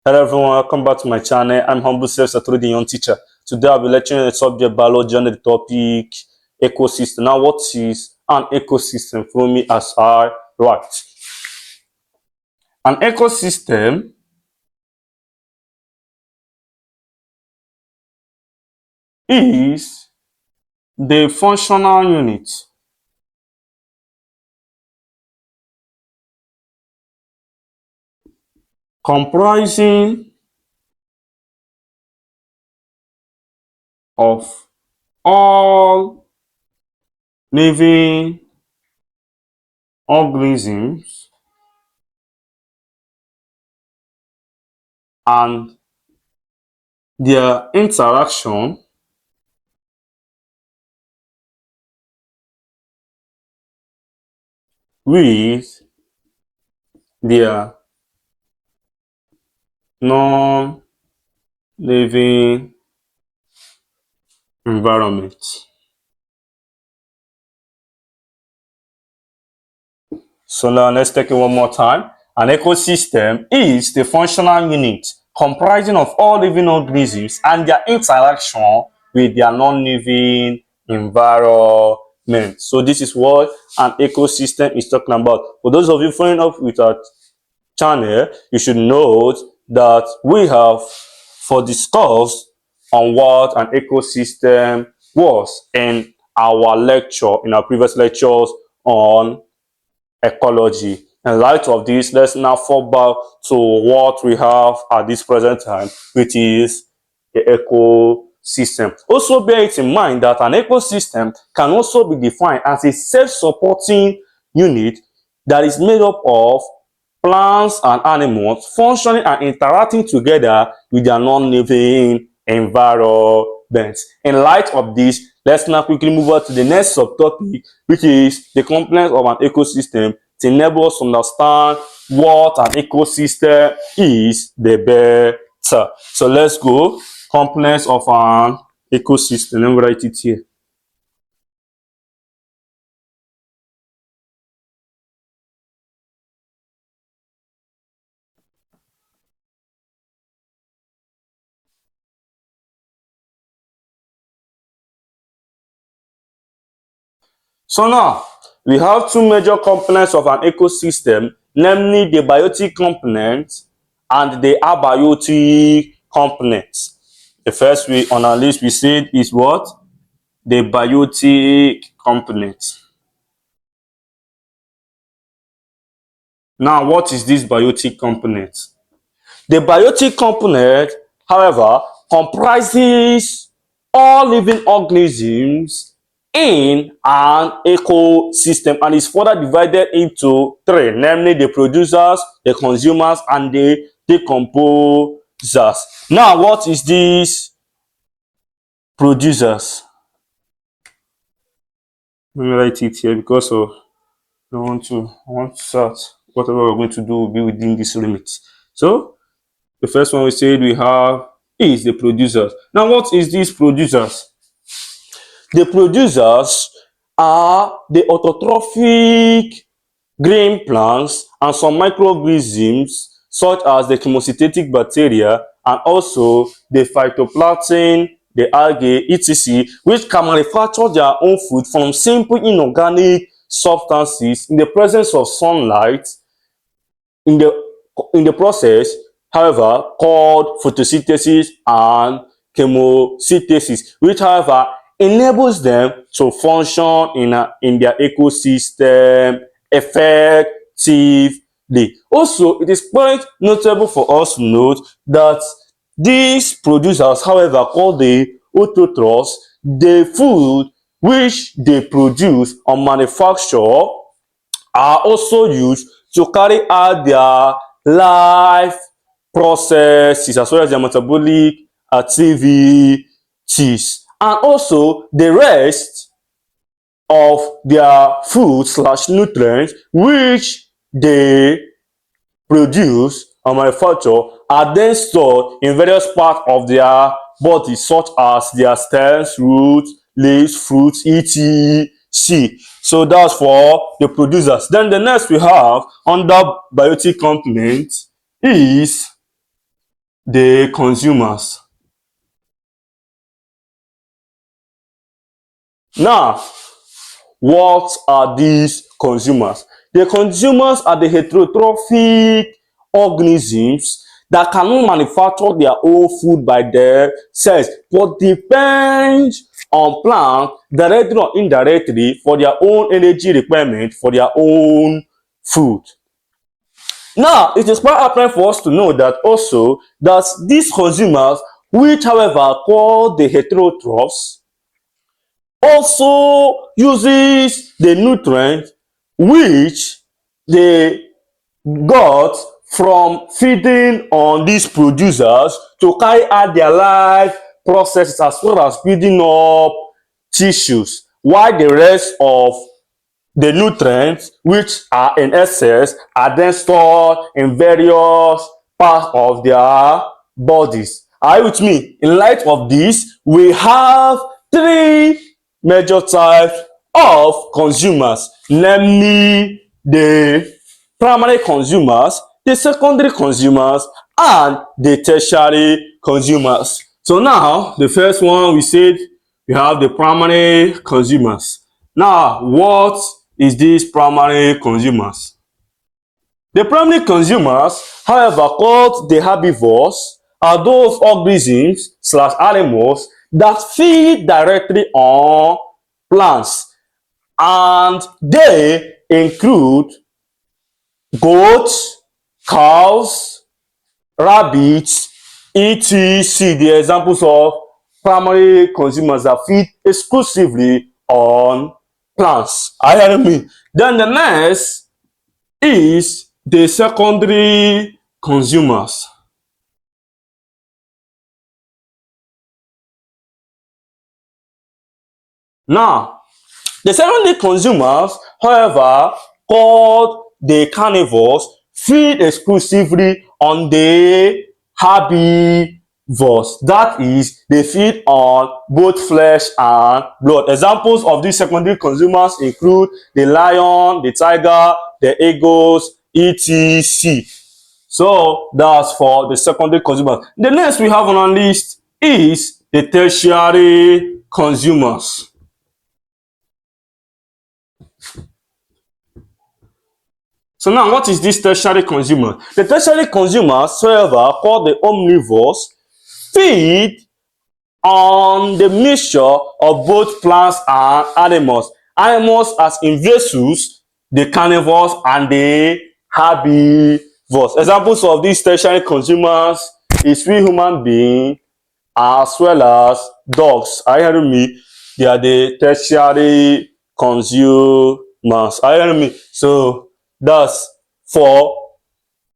Hello everyone, welcome back to my channel. I'm humble self-certified young teacher. Today I'll be lecturing on the subject biology under the topic ecosystem. Now, what is an ecosystem? For me as I write. An ecosystem is the functional unit comprising of all living organisms and their interaction with their non-living environment. So now let's take it one more time. An ecosystem is the functional unit comprising of all living organisms and their interaction with their non-living environment. So this is what an ecosystem is talking about. For those of you following up with our channel, you should note that we have discussed on what an ecosystem was in our previous lectures on ecology. In light of this, let's now fall back to what we have at this present time, which is the ecosystem. Also bear it in mind that an ecosystem can also be defined as a self-supporting unit that is made up of plants and animals functioning and interacting together with their non-living environment. In light of this, let's now quickly move on to the next subtopic, which is the components of an ecosystem, to enable us to understand what an ecosystem is the better. So let's go. Components of an ecosystem. Let me write it here. So now, we have two major components of an ecosystem, namely the biotic component and the abiotic component. The first way on our list we said is what? The biotic component. Now, what is this biotic component? The biotic component, however, comprises all living organisms in an ecosystem and is further divided into three, namely the producers, the consumers, and the decomposers. Now, what is this producers? Let me write it here because of I want to start whatever we're going to do will be within this limit. So the first one we said we have is the producers. Now, what is these producers? The producers are the autotrophic green plants and some microorganisms such as the chemosyntactic bacteria and also the phytoplankton, the algae, etc., which can manufacture their own food from simple inorganic substances in the presence of sunlight in the process, however, called photosynthesis and chemosynthesis, which however enables them to function in their ecosystem effectively. Also, it is quite notable for us to note that these producers, however, called the autotrophs, the food which they produce or manufacture are also used to carry out their life processes as well as their metabolic activities. And also the rest of their food / nutrients which they produce or manufacture are then stored in various parts of their body, such as their stems, roots, leaves, fruits, etc. So that's for the producers. Then the next we have under biotic component is the consumers. Now, what are these consumers? The consumers are the heterotrophic organisms that cannot manufacture their own food by themselves, but depend on plants directly or indirectly for their own energy requirement for their own food. Now, it is quite apparent for us to know that also that these consumers, which however are called the heterotrophs, also uses the nutrient which they got from feeding on these producers to carry out their life processes as well as building up tissues, while the rest of the nutrients which are in excess are then stored in various parts of their bodies. Are you with me? In light of this, we have three major types of consumers, namely the primary consumers, the secondary consumers, and the tertiary consumers. So now, the first one we said we have the primary consumers. Now, what is these primary consumers? The primary consumers, however, called the herbivores, are those organisms slash animals that feed directly on plants, and they include goats, cows, rabbits, etc. The examples of primary consumers that feed exclusively on plants. Are you hearing me? Then the next is the secondary consumers. Now, the secondary consumers, however, called the carnivores, feed exclusively on the herbivores. That is, they feed on both flesh and blood. Examples of these secondary consumers include the lion, the tiger, the eagles, etc. So that's for the secondary consumers. The next we have on our list is the tertiary consumers. So now, what is this tertiary consumer? The tertiary consumers, however, called the omnivores, feed on the mixture of both plants and animals. Animals as invasives, the carnivores, and the herbivores. Examples of these tertiary consumers is we human beings as well as dogs. Are you hearing me? They are the tertiary consumers. Are you hearing me? So that's for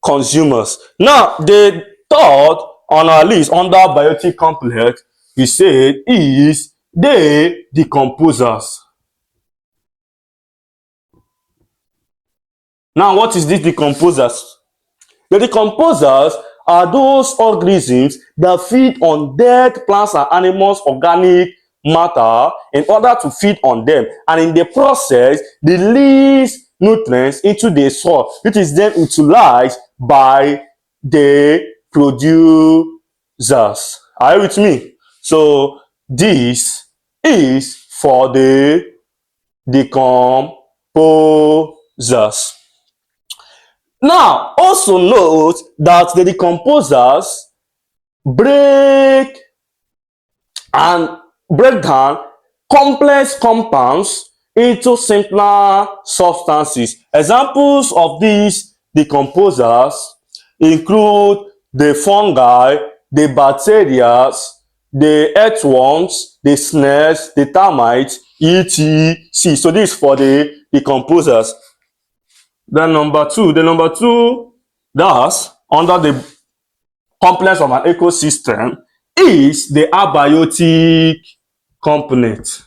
consumers. Now, the third on our list under biotic complex, we said is the decomposers. Now, what is this decomposers? The decomposers are those organisms that feed on dead plants and animals' organic matter in order to feed on them, and in the process, they release nutrients into the soil, which is then utilized by the producers. Are you with me? So this is for the decomposers. Now, also note that the decomposers break down complex compounds into simpler substances. Examples of these decomposers include the fungi, the bacteria, the earthworms, the snails, the termites, etc. So this is for the decomposers. The number two, that's under the complex of an ecosystem, is the abiotic component.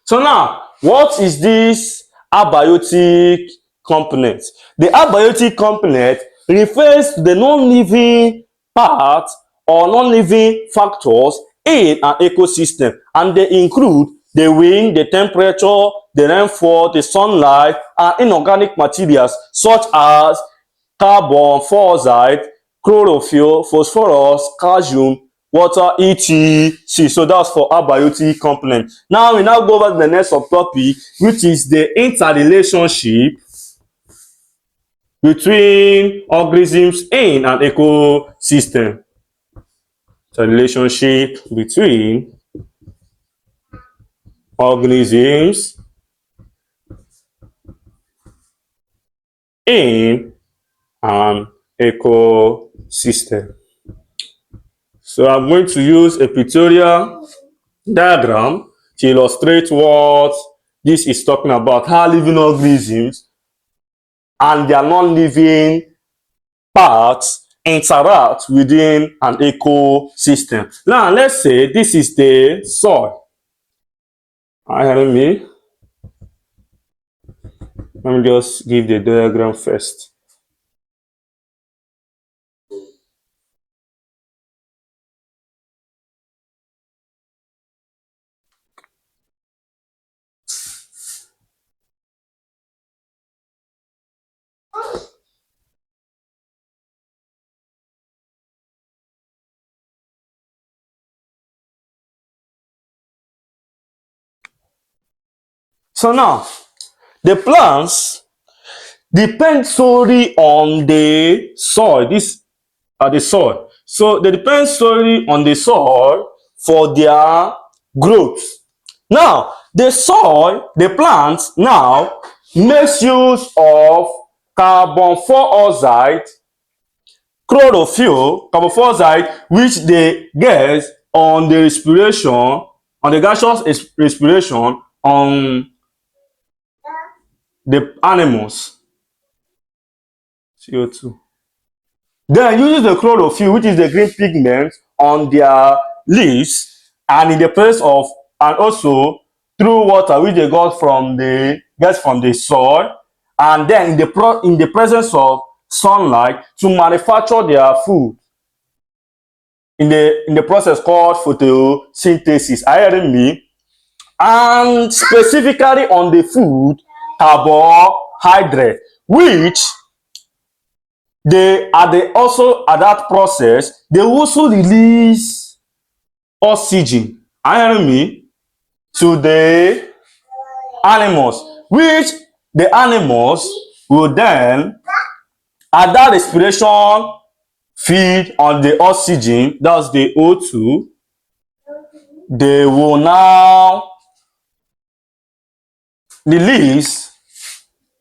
So now, what is this abiotic component? The abiotic component refers to the non-living part or non-living factors in an ecosystem, and they include the wind, the temperature, the rainfall, the sunlight, and inorganic materials such as carbon, dioxide, chlorophyll, phosphorus, calcium, water, etc. So that's for abiotic component. Now we now go over to the next subtopic, which is the interrelationship between organisms in an ecosystem. The relationship between organisms in an ecosystem. So I'm going to use a pictorial diagram to illustrate what this is talking about, how living organisms and their non-living parts interact within an ecosystem. Now, let's say this is the soil. Are you hearing me? Let me just give the diagram first. So now, the plants depend solely on the soil. These are the soil. So they depend solely on the soil for their growth. Now, the soil, the plants now makes use of carbon dioxide, chlorophyll, carbon dioxide, which they get on the respiration, on the gaseous respiration on the animals, CO2. Then uses the chlorophyll, which is the green pigment, on their leaves, and in the place of, and also through water which they got from the soil, and then in the presence of sunlight to manufacture their food in the process called photosynthesis. Are you hearing me? And specifically on the food, carbohydrate, which they also at that process they also release oxygen, are you hearing me, to the animals, which the animals will then at that respiration feed on the oxygen, that's the O2. They will now release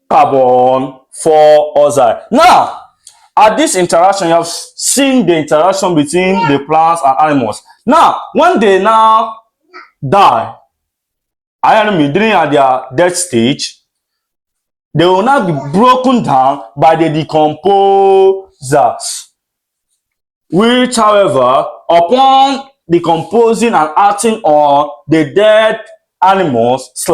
carbon dioxide. Now, at this interaction, you have seen the interaction between the plants and animals. Now, when they now die, during their death stage, they will now be broken down by the decomposers, which, however, upon decomposing and acting on the dead animals /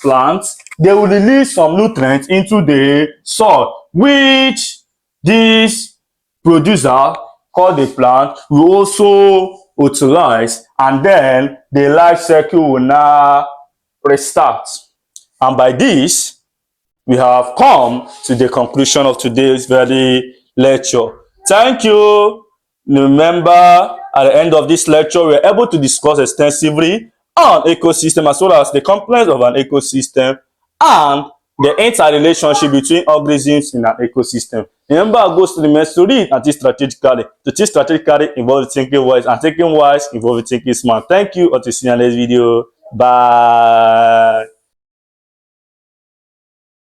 plants, they will release some nutrients into the soil, which this producer called the plant will also utilize, and then the life cycle will now restart. And by this, we have come to the conclusion of today's very lecture. Thank you. Remember, at the end of this lecture, we are able to discuss extensively on ecosystem as well as the components of an ecosystem and the interrelationship between organisms in an ecosystem. Remember, I go to the mess to read and think strategically. To think strategically involves thinking wise, and thinking wise involves thinking smart. Thank you. Until see you in the next video. Bye.